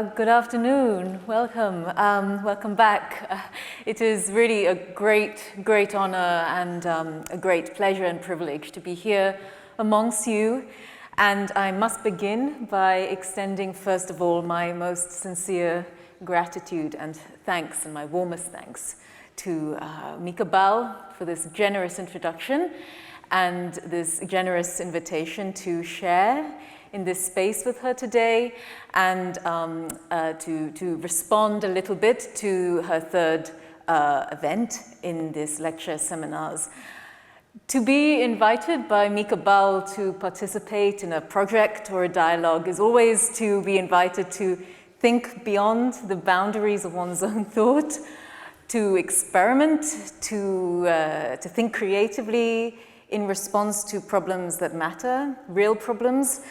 Good afternoon. Welcome. Welcome back. It is really a great honor and a great pleasure and privilege to be here amongst you. And I must begin by extending, first of all, my most sincere gratitude and thanks, and my warmest thanks to Mieke Bal for this generous introduction and this generous invitation to share in this space with her today, and to respond a little bit to her third event in this lecture seminars. To be invited by Mieke Bal to participate in a project or a dialogue is always to be invited to think beyond the boundaries of one's own thought, to experiment, to think creatively in response to problems that matter, real problems,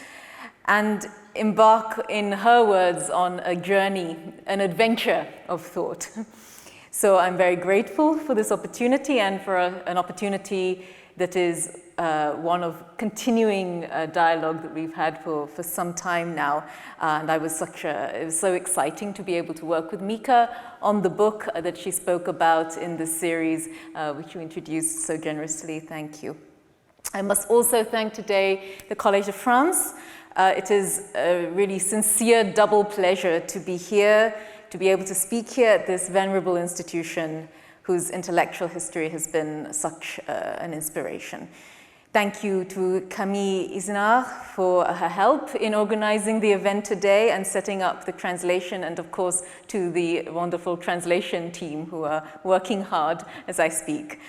and embark, in her words, on a journey, an adventure of thought. So I'm very grateful for this opportunity and for an opportunity that is one of continuing dialogue that we've had for some time now. And it was so exciting to be able to work with Mieke on the book that she spoke about in this series, which you introduced so generously. Thank you. I must also thank today the College of France. It is a really sincere double pleasure to be here, to be able to speak here at this venerable institution whose intellectual history has been such an inspiration. Thank you to Kamini Vellodi for her help in organizing the event today and setting up the translation, and of course to the wonderful translation team who are working hard as I speak.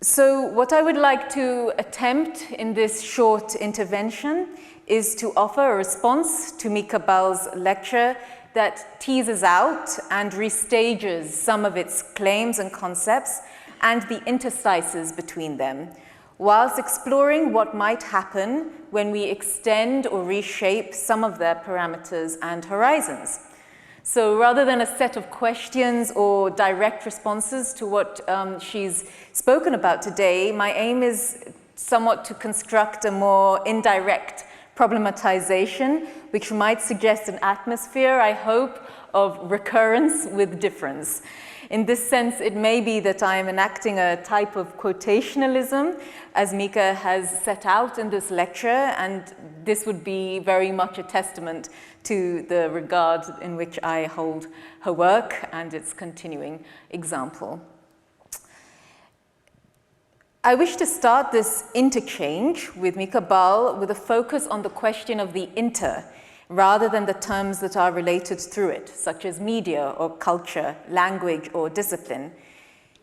So what I would like to attempt in this short intervention is to offer a response to Mieke Bal's lecture that teases out and restages some of its claims and concepts and the interstices between them, whilst exploring what might happen when we extend or reshape some of their parameters and horizons. So rather than a set of questions or direct responses to what she's spoken about today, my aim is somewhat to construct a more indirect problematization, which might suggest an atmosphere, I hope, of recurrence with difference. In this sense, it may be that I am enacting a type of quotationalism, as Mieke has set out in this lecture, and this would be very much a testament to the regard in which I hold her work and its continuing example. I wish to start this interchange with Mieke Bal with a focus on the question of the inter, rather than the terms that are related through it, such as media or culture, language or discipline.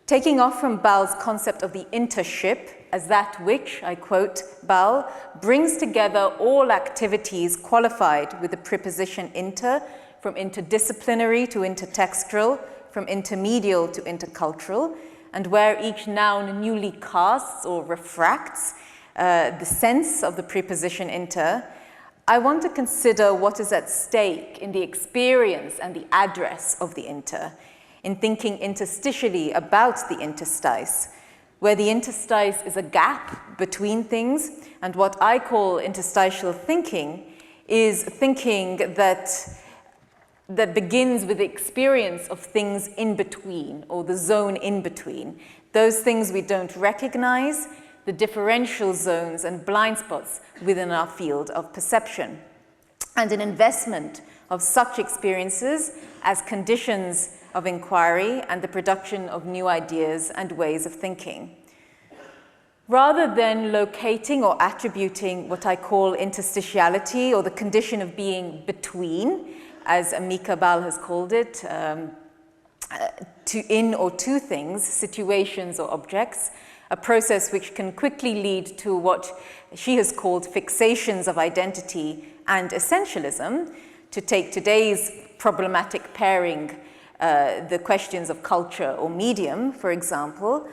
Taking off from Bal's concept of the intership as that which, I quote Bal, brings together all activities qualified with the preposition inter, from interdisciplinary to intertextual, from intermedial to intercultural, and where each noun newly casts or refracts the sense of the preposition inter, I want to consider what is at stake in the experience and the address of the inter, in thinking interstitially about the interstice, where the interstice is a gap between things, and what I call interstitial thinking is thinking that begins with the experience of things in between, or the zone in between. Those things we don't recognize, the differential zones and blind spots within our field of perception, and an investment of such experiences as conditions of inquiry and the production of new ideas and ways of thinking. Rather than locating or attributing what I call interstitiality, or the condition of being between, as Mieke Bal has called it, to in or to things, situations or objects, a process which can quickly lead to what she has called fixations of identity and essentialism, to take today's problematic pairing, the questions of culture or medium, for example.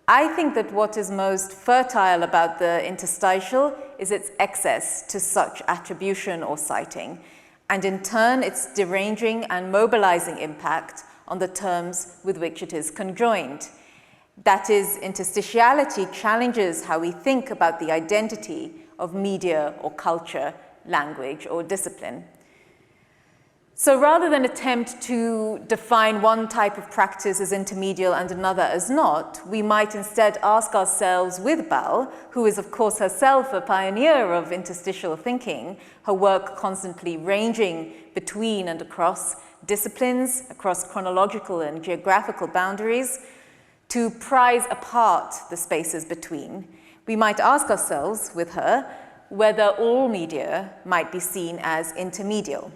I think that what is most fertile about the interstitial is its access to such attribution or citing, and in turn its deranging and mobilizing impact on the terms with which it is conjoined. That is, interstitiality challenges how we think about the identity of media or culture, language or discipline. So rather than attempt to define one type of practice as intermedial and another as not, we might instead ask ourselves with Bal, who is of course herself a pioneer of interstitial thinking, her work constantly ranging between and across disciplines, across chronological and geographical boundaries, to prize apart the spaces between. We might ask ourselves with her whether all media might be seen as intermedial.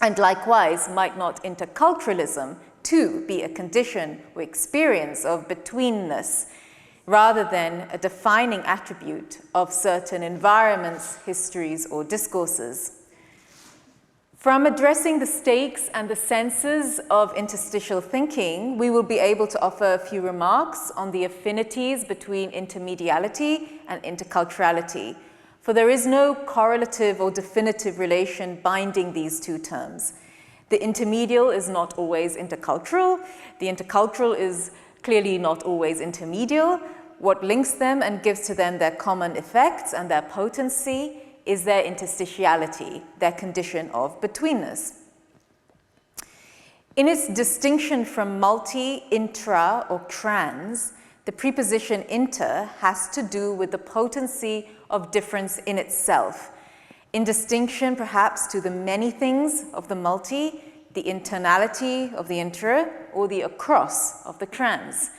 And likewise, might not interculturalism too be a condition or experience of betweenness, rather than a defining attribute of certain environments, histories, or discourses? From addressing the stakes and the senses of interstitial thinking, we will be able to offer a few remarks on the affinities between intermediality and interculturality, for there is no correlative or definitive relation binding these two terms. The intermedial is not always intercultural. The intercultural is clearly not always intermedial. What links them and gives to them their common effects and their potency is their interstitiality, their condition of betweenness. In its distinction from multi, intra, or trans, the preposition inter has to do with the potency of difference in itself, in distinction perhaps to the many things of the multi, the internality of the intra, or the across of the trans.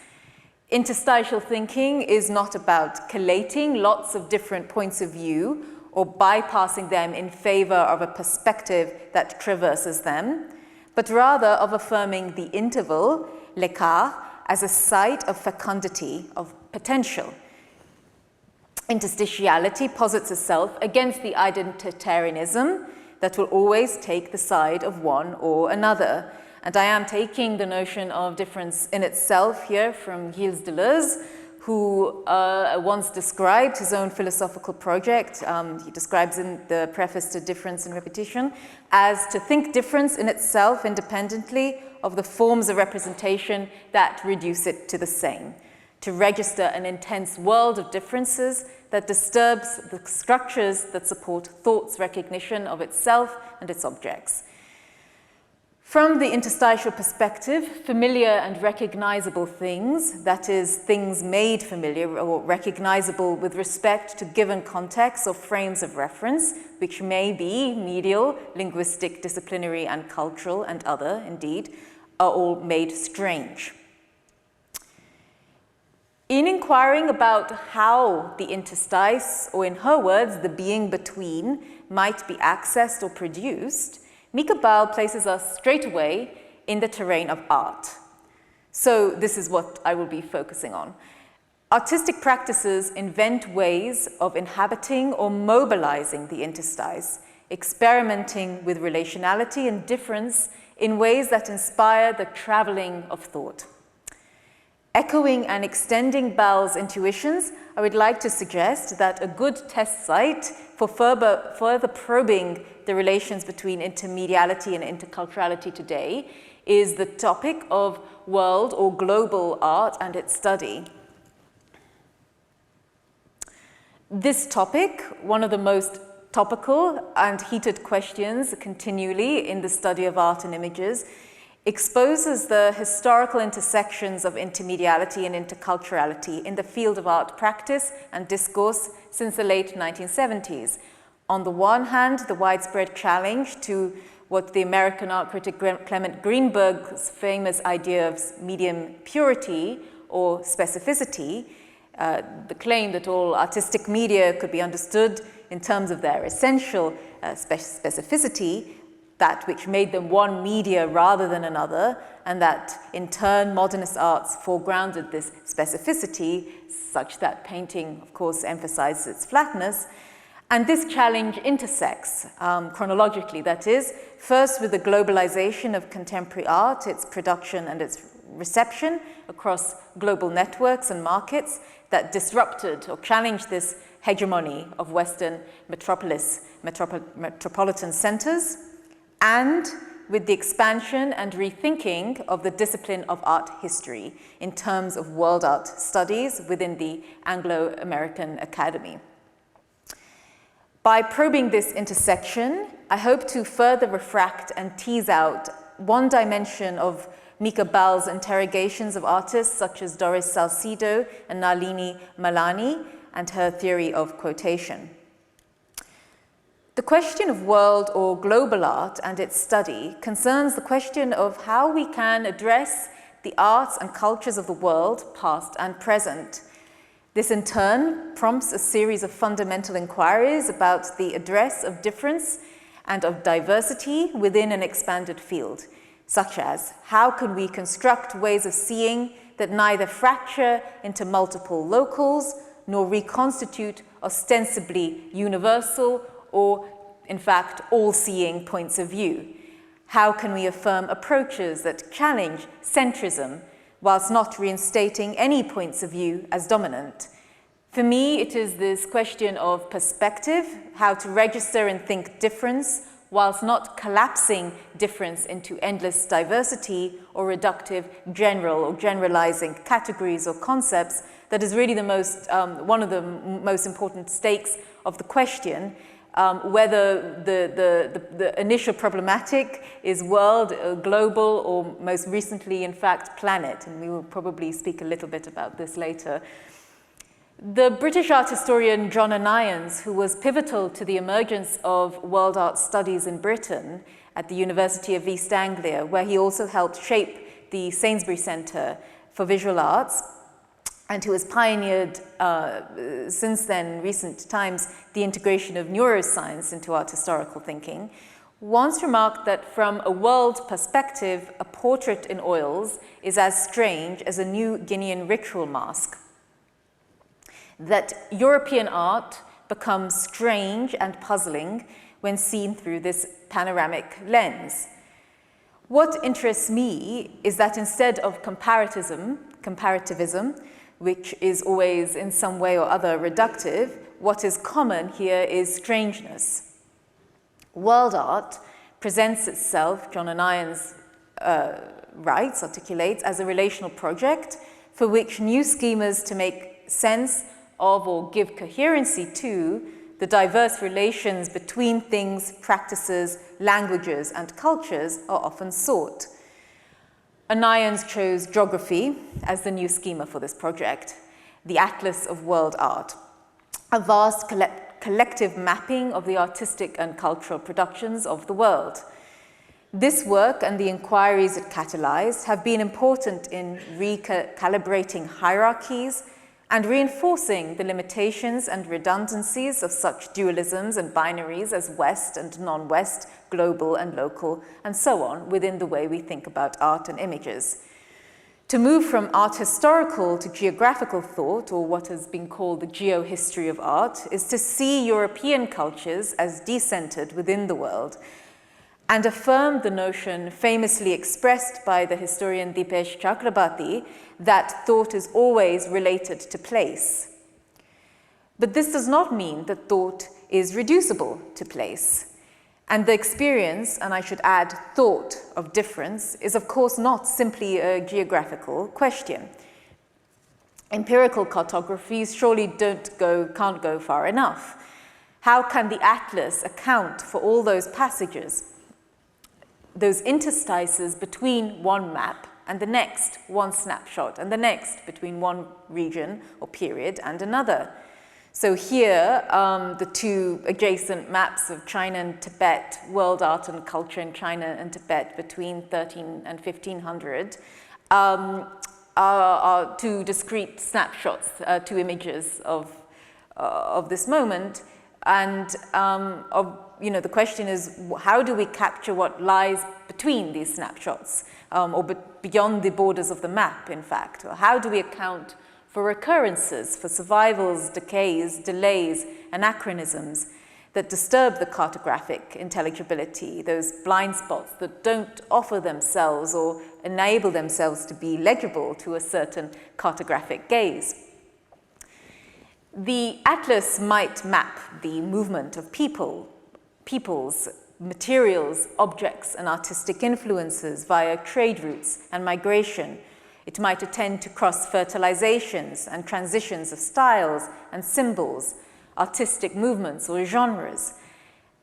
Interstitial thinking is not about collating lots of different points of view or bypassing them in favor of a perspective that traverses them, but rather of affirming the interval, l'écart, as a site of fecundity, of potential. Interstitiality posits itself against the identitarianism that will always take the side of one or another. And I am taking the notion of difference in itself here from Gilles Deleuze, who once described his own philosophical project, he describes in the preface to Difference and Repetition, as to think difference in itself independently of the forms of representation that reduce it to the same, to register an intense world of differences that disturbs the structures that support thought's recognition of itself and its objects. From the interstitial perspective, familiar and recognizable things, that is, things made familiar or recognizable with respect to given contexts or frames of reference, which may be medial, linguistic, disciplinary, and cultural, and other, indeed, are all made strange. In inquiring about how the interstice, or in her words, the being between, might be accessed or produced, Mieke Bal places us straight away in the terrain of art. So this is what I will be focusing on. Artistic practices invent ways of inhabiting or mobilizing the interstice, experimenting with relationality and difference in ways that inspire the traveling of thought. Echoing and extending Bal's intuitions, I would like to suggest that a good test site for further probing the relations between intermediality and interculturality today is the topic of world or global art and its study. This topic, one of the most topical and heated questions continually in the study of art and images, exposes the historical intersections of intermediality and interculturality in the field of art practice and discourse since the late 1970s. On the one hand, the widespread challenge to what the American art critic Clement Greenberg's famous idea of medium purity or specificity, the claim that all artistic media could be understood in terms of their essential specificity, that which made them one media rather than another, and that in turn modernist arts foregrounded this specificity such that painting, of course, emphasizes its flatness. And this challenge intersects, chronologically that is, first with the globalization of contemporary art, its production and its reception across global networks and markets that disrupted or challenged this hegemony of Western metropolitan centers, and with the expansion and rethinking of the discipline of art history in terms of world art studies within the Anglo-American Academy. By probing this intersection, I hope to further refract and tease out one dimension of Mieke Bal's interrogations of artists such as Doris Salcido and Nalini Malani and her theory of quotation. The question of world or global art and its study concerns the question of how we can address the arts and cultures of the world, past and present. This in turn prompts a series of fundamental inquiries about the address of difference and of diversity within an expanded field, such as how can we construct ways of seeing that neither fracture into multiple locals nor reconstitute ostensibly universal or, in fact, all-seeing points of view? How can we affirm approaches that challenge centrism whilst not reinstating any points of view as dominant? For me, it is this question of perspective, how to register and think difference whilst not collapsing difference into endless diversity or reductive general or generalizing categories or concepts, that is really the most, one of the most important stakes of the question, whether the initial problematic is world, global, or most recently, in fact, planet. And we will probably speak a little bit about this later. The British art historian John Onions, who was pivotal to the emergence of world art studies in Britain at the University of East Anglia, where he also helped shape the Sainsbury Centre for Visual Arts, and who has pioneered, since then, recent times, the integration of neuroscience into art historical thinking, once remarked that from a world perspective, a portrait in oils is as strange as a New Guinean ritual mask. That European art becomes strange and puzzling when seen through this panoramic lens. What interests me is that instead of comparativism, which is always in some way or other reductive, what is common here is strangeness. World art presents itself, John Onions articulates, as a relational project for which new schemas to make sense of or give coherency to the diverse relations between things, practices, languages, and cultures are often sought. Onions chose geography as the new schema for this project, the Atlas of World Art, a vast collective mapping of the artistic and cultural productions of the world. This work and the inquiries it catalyzed have been important in recalibrating hierarchies and reinforcing the limitations and redundancies of such dualisms and binaries as West and non-West, global and local, and so on, within the way we think about art and images. To move from art historical to geographical thought, or what has been called the geohistory of art, is to see European cultures as decentered within the world, and affirm the notion famously expressed by the historian Dipesh Chakrabarti that thought is always related to place. But this does not mean that thought is reducible to place. And the experience, and I should add thought, of difference is of course not simply a geographical question. Empirical cartographies surely can't go far enough. How can the atlas account for all those passages, those interstices between one map and the next, one snapshot, and the next between one region or period and another? So here, the two adjacent maps of China and Tibet, world art and culture in China and Tibet between 13 and 1500, are two discrete snapshots, two images of this moment. And the question is, how do we capture what lies between these snapshots, or beyond the borders of the map, in fact? Or how do we account for recurrences, for survivals, decays, delays, anachronisms that disturb the cartographic intelligibility, those blind spots that don't offer themselves or enable themselves to be legible to a certain cartographic gaze? The atlas might map the movement of peoples, materials, objects, and artistic influences via trade routes and migration. It might attend to cross-fertilizations and transitions of styles and symbols, artistic movements or genres.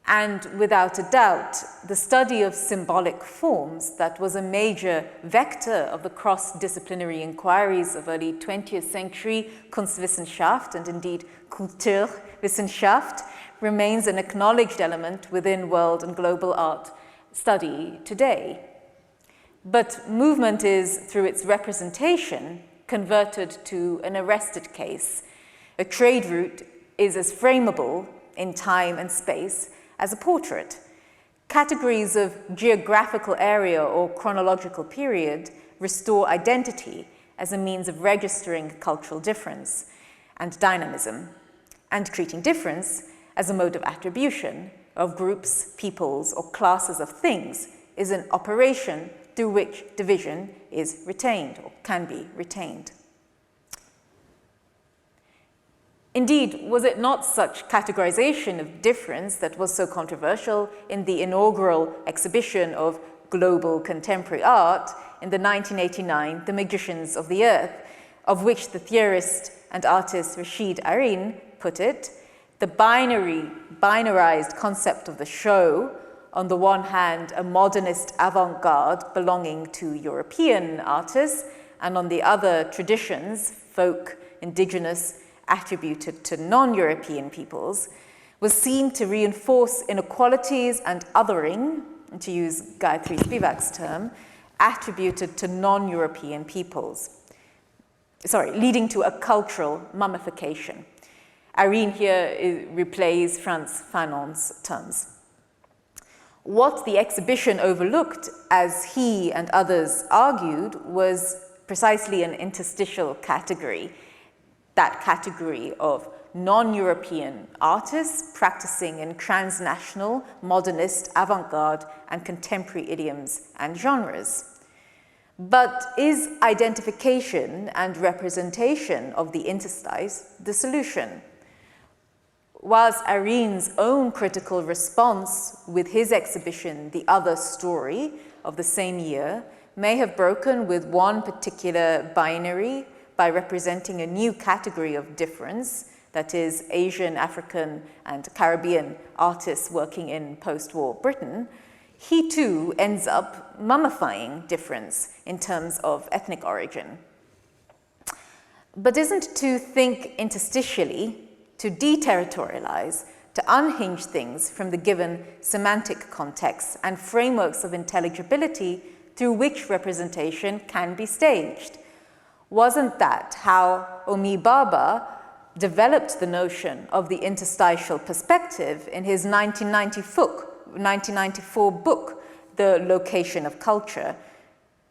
And without a doubt, the study of symbolic forms that was a major vector of the cross-disciplinary inquiries of early 20th century Kunstwissenschaft and indeed Kulturwissenschaft remains an acknowledged element within world and global art study today. But movement is, through its representation, converted to an arrested case. A trade route is as frameable in time and space as a portrait. Categories of geographical area or chronological period restore identity as a means of registering cultural difference and dynamism, and treating difference as a mode of attribution of groups, peoples, or classes of things is an operation through which division is retained or can be retained. Indeed, was it not such categorization of difference that was so controversial in the inaugural exhibition of global contemporary art in the 1989 The Magicians of the Earth, of which the theorist and artist Rashid Arin put it, the binarized concept of the show, on the one hand, a modernist avant-garde belonging to European artists, and on the other, traditions, folk, indigenous, attributed to non-European peoples, was seen to reinforce inequalities and othering, to use Gayatri Spivak's term, attributed to non-European peoples. Leading to a cultural mummification. Irene here replays Frantz Fanon's terms. What the exhibition overlooked, as he and others argued, was precisely an interstitial category, that category of non-European artists practicing in transnational, modernist, avant-garde, and contemporary idioms and genres. But is identification and representation of the interstice the solution? Whilst Irene's own critical response with his exhibition, The Other Story, of the same year, may have broken with one particular binary by representing a new category of difference, that is, Asian, African, and Caribbean artists working in post-war Britain, he too ends up mummifying difference in terms of ethnic origin. But isn't to think interstitially, to deterritorialize, to unhinge things from the given semantic contexts and frameworks of intelligibility through which representation can be staged? Wasn't that how Homi Bhabha developed the notion of the interstitial perspective in his 1994 book, The Location of Culture?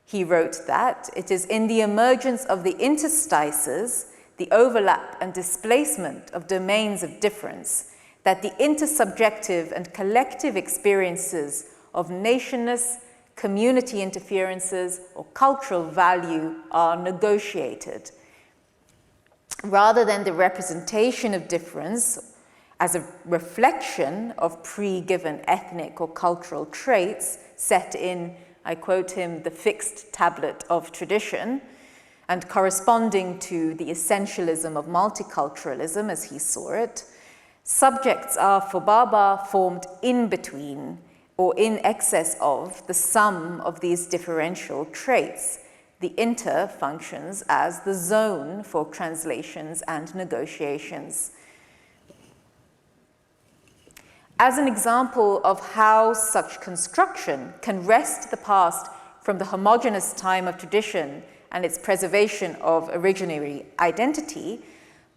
He wrote that it is in the emergence of the interstices, the overlap and displacement of domains of difference, that the intersubjective and collective experiences of nationness, community interferences, or cultural value are negotiated. Rather than the representation of difference as a reflection of pre-given ethnic or cultural traits set in, I quote him, the fixed tablet of tradition, and corresponding to the essentialism of multiculturalism as he saw it, subjects are for Bhabha formed in between or in excess of the sum of these differential traits. The inter functions as the zone for translations and negotiations. As an example of how such construction can wrest the past from the homogeneous time of tradition and its preservation of originary identity,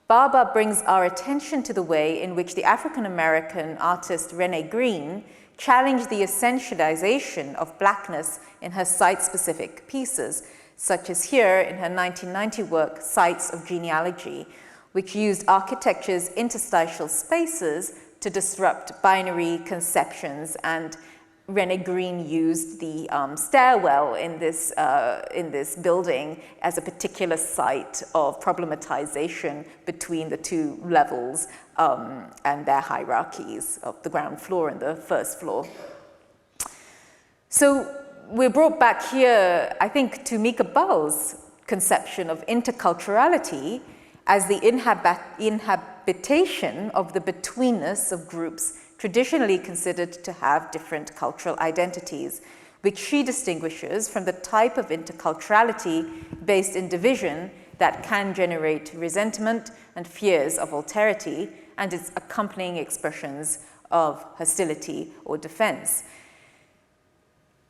Bhabha brings our attention to the way in which the African-American artist Renee Green challenged the essentialization of blackness in her site-specific pieces, such as here in her 1990 work, Sites of Genealogy, which used architecture's interstitial spaces to disrupt binary conceptions, and Renee Green used the stairwell in this building as a particular site of problematization between the two levels and their hierarchies of the ground floor and the first floor. So we're brought back here, I think, to Mieke Bal's conception of interculturality as the inhabitation of the betweenness of groups traditionally considered to have different cultural identities, which she distinguishes from the type of interculturality based in division that can generate resentment and fears of alterity and its accompanying expressions of hostility or defense.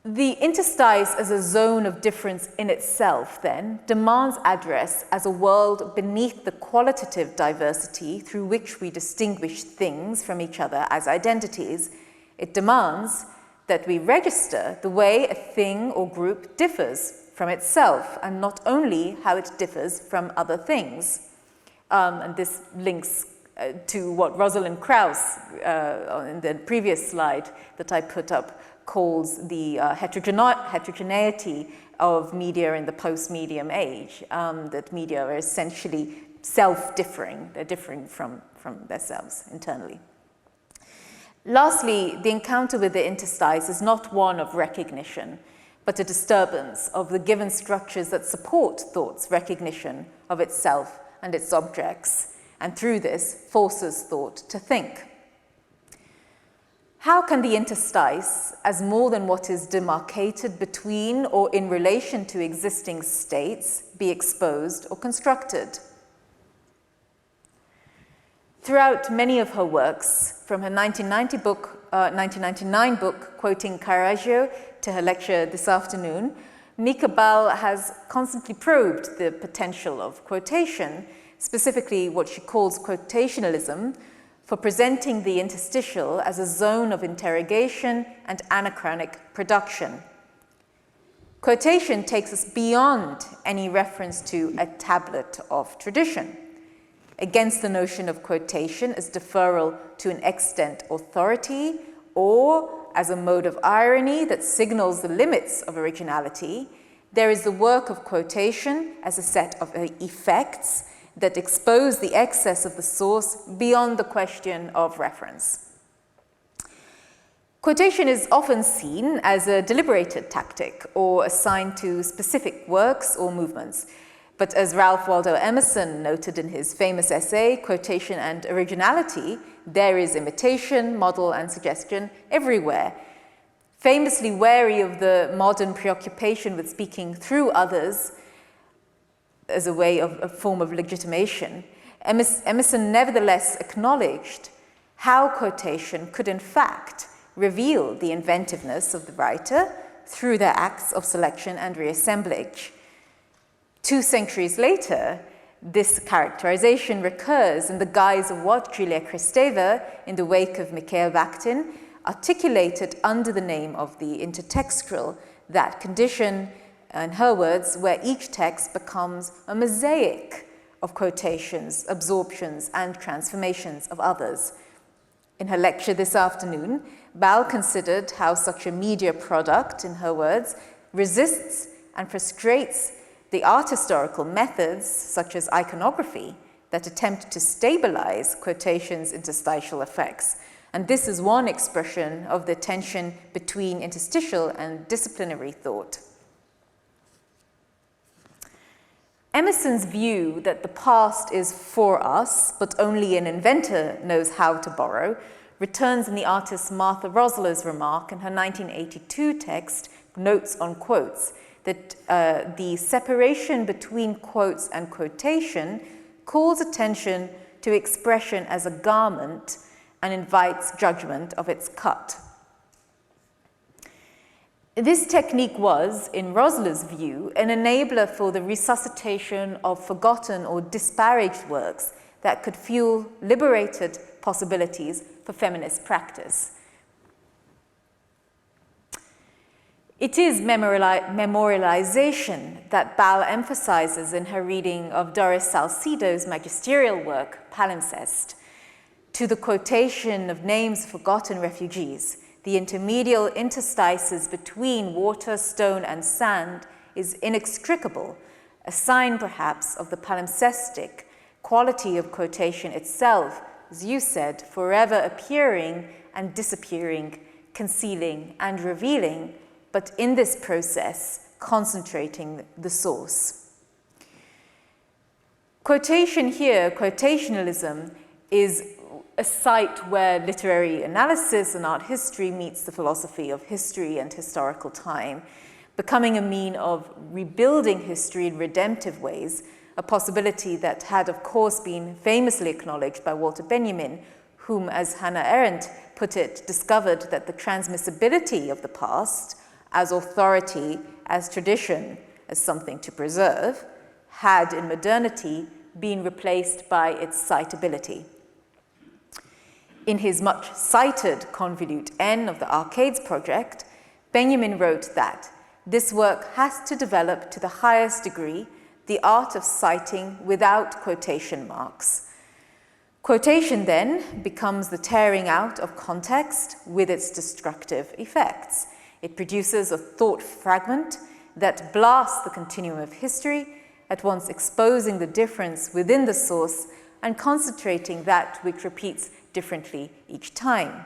The interstice as a zone of difference in itself, then, demands address as a world beneath the qualitative diversity through which we distinguish things from each other as identities. It demands that we register the way a thing or group differs from itself, and not only how it differs from other things. And this links to what Rosalind Krauss, in the previous slide that I put up, calls the heterogeneity of media in the post-medium age, that media are essentially self-differing. They're differing from themselves internally. Lastly, the encounter with the interstice is not one of recognition, but a disturbance of the given structures that support thought's recognition of itself and its objects, and through this forces thought to think. How can the interstice, as more than what is demarcated between or in relation to existing states, be exposed or constructed? Throughout many of her works, from her 1999 book, quoting Caravaggio, to her lecture this afternoon, Mieke Bal has constantly probed the potential of quotation, specifically what she calls quotationalism, for presenting the interstitial as a zone of interrogation and anachronic production. Quotation takes us beyond any reference to a tablet of tradition, against the notion of quotation as deferral to an extant authority or as a mode of irony that signals the limits of originality. There is the work of quotation as a set of effects that expose the excess of the source beyond the question of reference. Quotation is often seen as a deliberated tactic or assigned to specific works or movements. But as Ralph Waldo Emerson noted in his famous essay, Quotation and Originality, there is imitation, model, and suggestion everywhere. Famously wary of the modern preoccupation with speaking through others, as a way of a form of legitimation, Emerson nevertheless acknowledged how quotation could in fact reveal the inventiveness of the writer through their acts of selection and reassemblage. 2 centuries later, this characterization recurs in the guise of what Julia Kristeva, in the wake of Mikhail Bakhtin, articulated under the name of the intertextual, that condition, in her words, where each text becomes a mosaic of quotations, absorptions, and transformations of others. In her lecture this afternoon, Bal considered how such a media product, in her words, resists and frustrates the art historical methods, such as iconography, that attempt to stabilize quotations' interstitial effects. And this is one expression of the tension between interstitial and disciplinary thought. Emerson's view that the past is for us, but only an inventor knows how to borrow, returns in the artist Martha Rosler's remark in her 1982 text, Notes on Quotes, that the separation between quotes and quotation calls attention to expression as a garment and invites judgment of its cut. This technique was, in Rosler's view, an enabler for the resuscitation of forgotten or disparaged works that could fuel liberated possibilities for feminist practice. It is memorialization that Bal emphasizes in her reading of Doris Salcedo's magisterial work, Palimpsest. To the quotation of names of forgotten refugees, the intermedial interstices between water, stone, and sand is inextricable, a sign perhaps of the palimpsestic quality of quotation itself, as you said, forever appearing and disappearing, concealing and revealing, but in this process, concentrating the source. Quotation here, quotationalism, is a site where literary analysis and art history meets the philosophy of history and historical time, becoming a mean of rebuilding history in redemptive ways, a possibility that had, of course, been famously acknowledged by Walter Benjamin, whom, as Hannah Arendt put it, discovered that the transmissibility of the past, as authority, as tradition, as something to preserve, had in modernity been replaced by its citability. In his much cited convolute N of the Arcades project, Benjamin wrote that this work has to develop to the highest degree the art of citing without quotation marks. Quotation then becomes the tearing out of context with its destructive effects. It produces a thought fragment that blasts the continuum of history, at once exposing the difference within the source and concentrating that which repeats differently each time.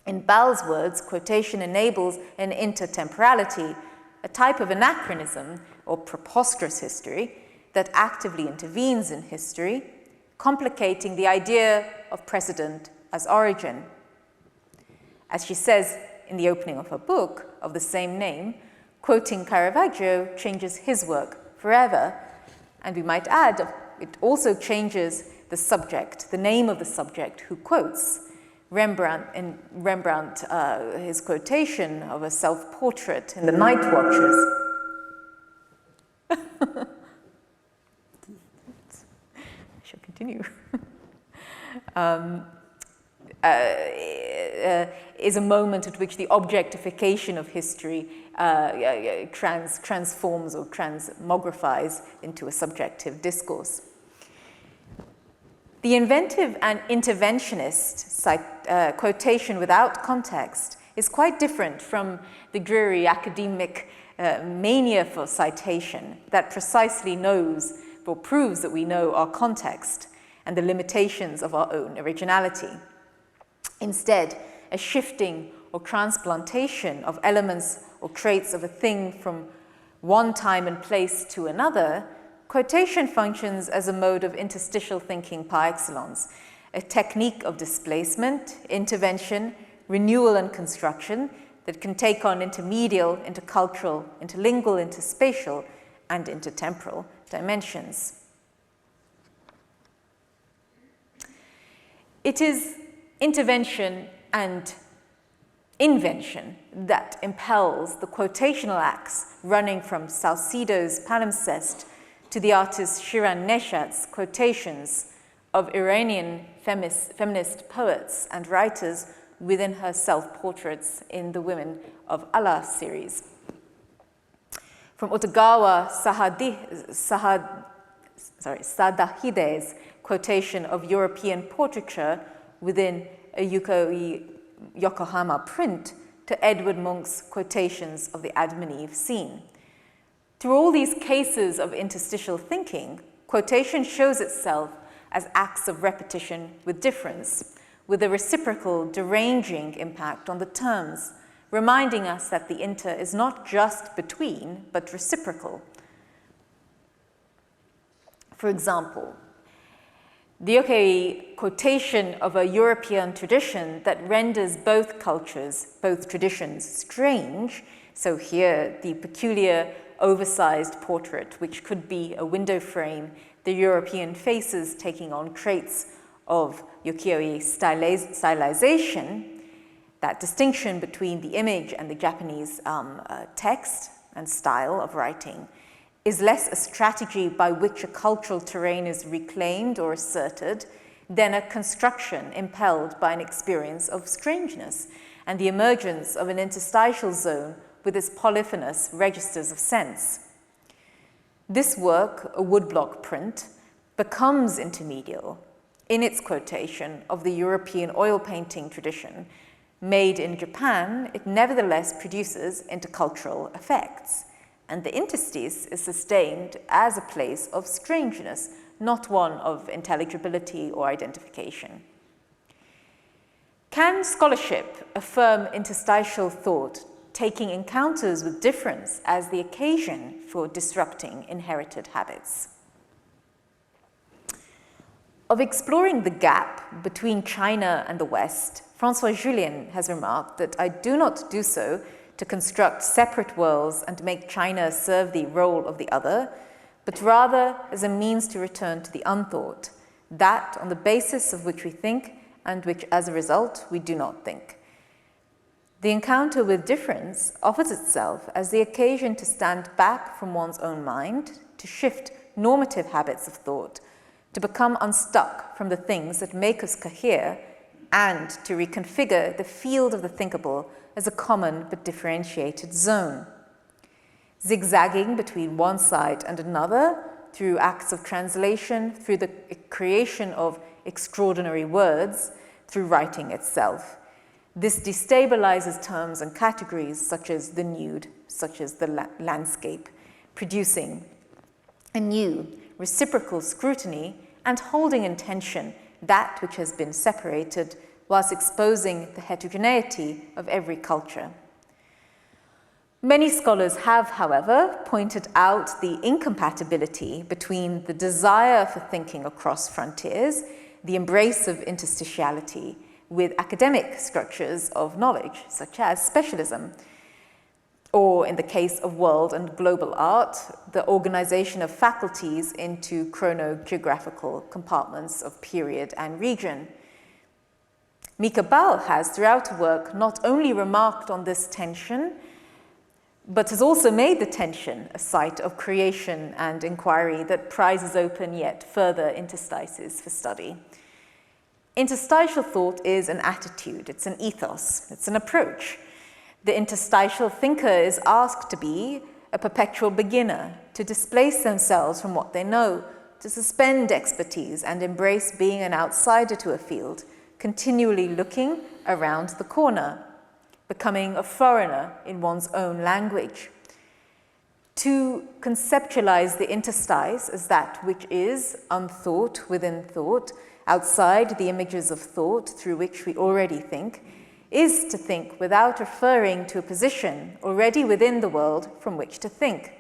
In Bal's words, quotation enables an intertemporality, a type of anachronism or preposterous history that actively intervenes in history, complicating the idea of precedent as origin. As she says in the opening of her book of the same name, quoting Caravaggio changes his work forever, and we might add, it also changes the subject, the name of the subject who quotes. Rembrandt, his quotation of a self-portrait in The Night Watchers. I shall continue. Is a moment at which the objectification of history transforms or transmogrifies into a subjective discourse. The inventive and interventionist quotation without context is quite different from the dreary academic mania for citation that precisely knows or proves that we know our context and the limitations of our own originality. Instead, a shifting or transplantation of elements or traits of a thing from one time and place to another, quotation functions as a mode of interstitial thinking par excellence, a technique of displacement, intervention, renewal and construction that can take on intermedial, intercultural, interlingual, interspatial, and intertemporal dimensions. It is intervention and invention that impels the quotational acts running from Salcedo's palimpsest to the artist Shiran Neshat's quotations of Iranian feminist poets and writers within her self-portraits in the Women of Allah series. From Otagawa Sadahide's quotation of European portraiture within a Yokohama print to Edward Munk's quotations of the Adam and Eve scene. Through all these cases of interstitial thinking, quotation shows itself as acts of repetition with difference, with a reciprocal, deranging impact on the terms, reminding us that the inter is not just between, but reciprocal. For example, the Okei quotation of a European tradition that renders both cultures, both traditions, strange, so here the peculiar oversized portrait, which could be a window frame, the European faces taking on traits of ukiyo-e stylization, that distinction between the image and the Japanese text and style of writing is less a strategy by which a cultural terrain is reclaimed or asserted than a construction impelled by an experience of strangeness and the emergence of an interstitial zone with its polyphonous registers of sense. This work, a woodblock print, becomes intermedial in its quotation of the European oil painting tradition. Made in Japan, it nevertheless produces intercultural effects, and the interstice is sustained as a place of strangeness, not one of intelligibility or identification. Can scholarship affirm interstitial thought, taking encounters with difference as the occasion for disrupting inherited habits? Of exploring the gap between China and the West, François Julien has remarked that I do not do so to construct separate worlds and to make China serve the role of the other, but rather as a means to return to the unthought, that on the basis of which we think and which as a result we do not think. The encounter with difference offers itself as the occasion to stand back from one's own mind, to shift normative habits of thought, to become unstuck from the things that make us cohere, and to reconfigure the field of the thinkable as a common but differentiated zone. Zigzagging between one side and another through acts of translation, through the creation of extraordinary words, through writing itself. This destabilizes terms and categories such as the nude, such as the landscape, producing a new reciprocal scrutiny and holding in tension that which has been separated, whilst exposing the heterogeneity of every culture. Many scholars have, however, pointed out the incompatibility between the desire for thinking across frontiers, the embrace of interstitiality, with academic structures of knowledge, such as specialism, or in the case of world and global art, the organization of faculties into chronogeographical compartments of period and region. Mieke Bal has, throughout her work, not only remarked on this tension, but has also made the tension a site of creation and inquiry that prizes open yet further interstices for study. Interstitial thought is an attitude, it's an ethos, it's an approach. The interstitial thinker is asked to be a perpetual beginner, to displace themselves from what they know, to suspend expertise and embrace being an outsider to a field, continually looking around the corner, becoming a foreigner in one's own language. To conceptualize the interstice as that which is unthought within thought, outside the images of thought through which we already think, is to think without referring to a position already within the world from which to think.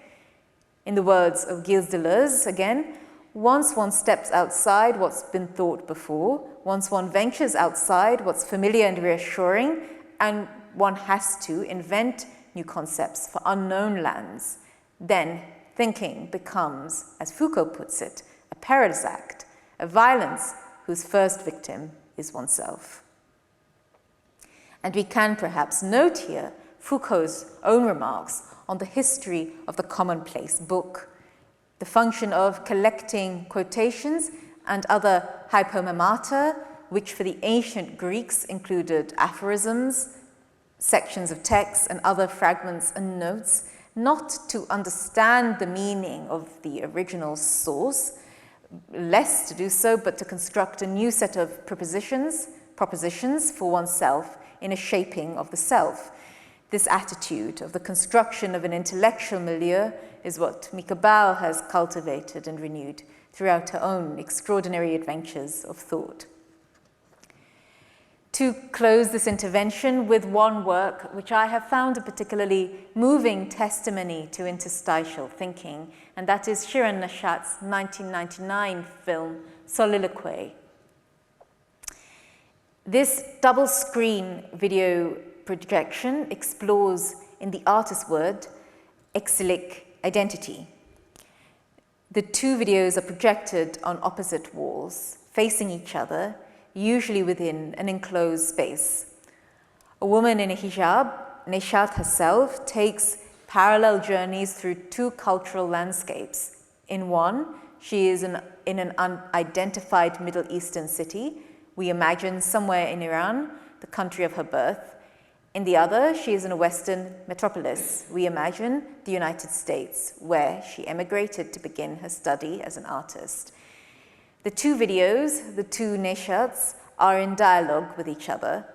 In the words of Gilles Deleuze, again, once one steps outside what's been thought before, once one ventures outside what's familiar and reassuring, and one has to invent new concepts for unknown lands, then thinking becomes, as Foucault puts it, a perilous act, a violence whose first victim is oneself. And we can perhaps note here Foucault's own remarks on the history of the commonplace book, the function of collecting quotations and other hypomemata, which for the ancient Greeks included aphorisms, sections of text and other fragments and notes, not to understand the meaning of the original source, less to do so, but to construct a new set of propositions for oneself in a shaping of the self. This attitude of the construction of an intellectual milieu is what Mieke Bal has cultivated and renewed throughout her own extraordinary adventures of thought. To close this intervention with one work which I have found a particularly moving testimony to interstitial thinking, and that is Shirin Neshat's 1999 film, Soliloquy. This double-screen video projection explores, in the artist's word, exilic identity. The two videos are projected on opposite walls, facing each other, usually within an enclosed space. A woman in a hijab, Neshat herself, takes parallel journeys through two cultural landscapes. In one, she is in an unidentified Middle Eastern city, we imagine somewhere in Iran, the country of her birth. In the other, she is in a Western metropolis, we imagine the United States, where she emigrated to begin her study as an artist. The two videos, the two Neshats, are in dialogue with each other.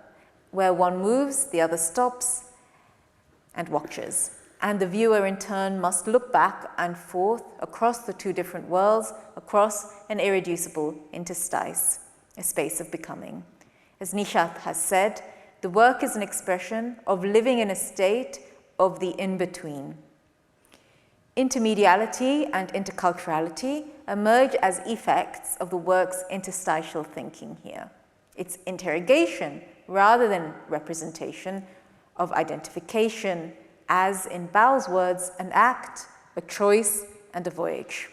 Where one moves, the other stops and watches. And the viewer in turn must look back and forth across the two different worlds, across an irreducible interstice, a space of becoming. As Neshat has said, the work is an expression of living in a state of the in-between. Intermediality and interculturality emerge as effects of the work's interstitial thinking here. It's interrogation, rather than representation, of identification, as, in Bal's words, an act, a choice, and a voyage.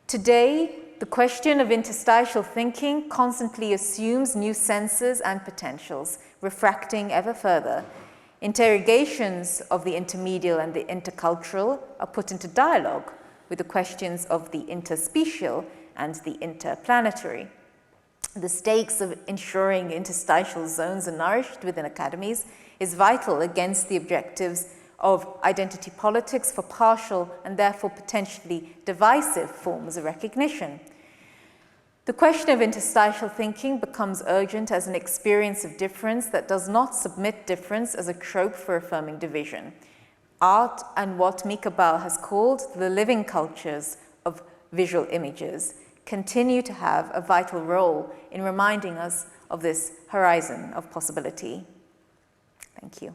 Today, the question of interstitial thinking constantly assumes new senses and potentials, refracting ever further. Interrogations of the intermedial and the intercultural are put into dialogue with the questions of the interspecial and the interplanetary. The stakes of ensuring interstitial zones are nourished within academies is vital against the objectives of identity politics for partial and therefore potentially divisive forms of recognition. The question of interstitial thinking becomes urgent as an experience of difference that does not submit difference as a trope for affirming division. Art and what Mieke Bal has called the living cultures of visual images continue to have a vital role in reminding us of this horizon of possibility. Thank you.